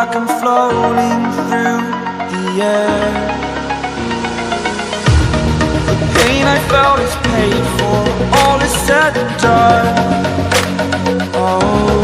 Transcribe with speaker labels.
Speaker 1: like I'm floating through the air. The pain I felt is paid for, all is said and done. Oh,